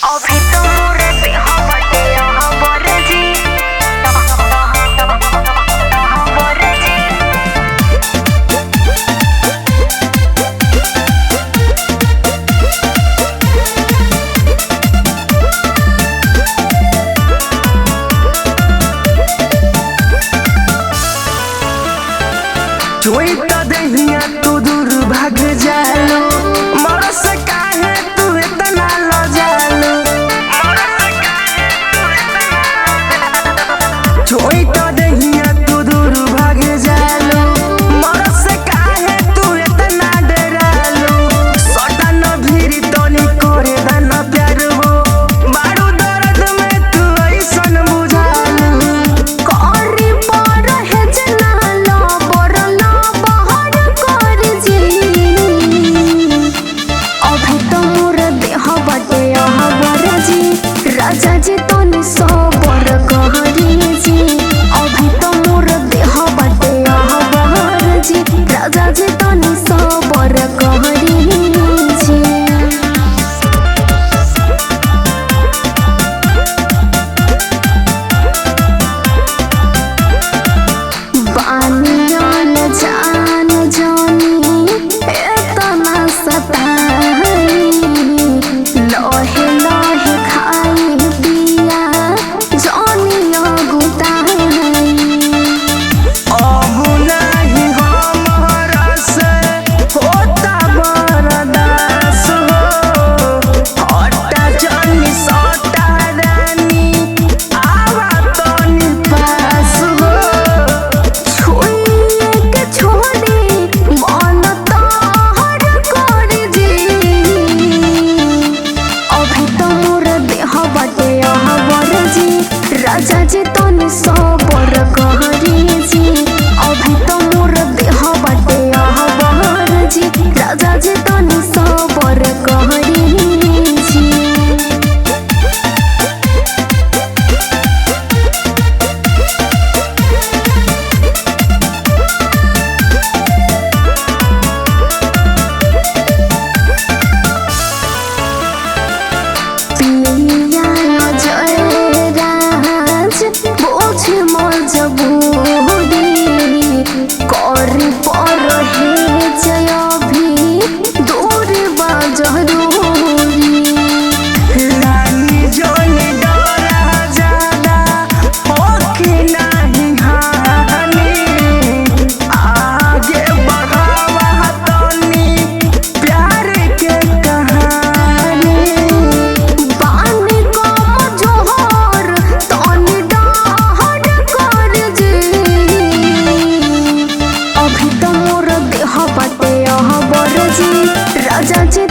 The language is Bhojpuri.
अभी तो मोरे देह बटे हबर जी हबर जी। चोई त दहिया तू दूर भाग जालो मोर से काहे तू इतना ल जालो चोई त दहिया तू दूर भाग जालो मोर से काहे तू इतना डरालो सटा न भीरी तनी करे धन प्यार हो बारू दर्द में तू ऐसन बुझालो करी पर है जना लो बरना बहर कर जी। अभी तो मोर देह बटे हबर जी राजा जी तनी सबर कहरी जी। अभी तो मोर देह बटे हबर जी राजा जी तनी सबर कहरी जी। बानियान जान जानी एतना सताई लहे लहे खाई पिया जानिया गुताई। अब नहीं हमरा से होता बर्दास हो हटा जनी सटा रानी आवा तनी पास हो छुइए के छोड़ी मन तोहर कर जी। अभी तो मोर देह बटे हबर जी राजा जी तनी सबर कहरी जी। अभी तो मोर देह बटे हबर जी राजा जी तनी सबर कहरी जी। पिया जय राज बोझ मजबूरी करी पर है जय भी दूर बा जरूरी। रानी जोनी डरा ज्यादा होके नहीं हानि आगे बढ़ावा तनी प्यार के कहानी बानी को जोहर तनी डहर कर जी। अभी तो मोर देह बटे हबर जी राजा जी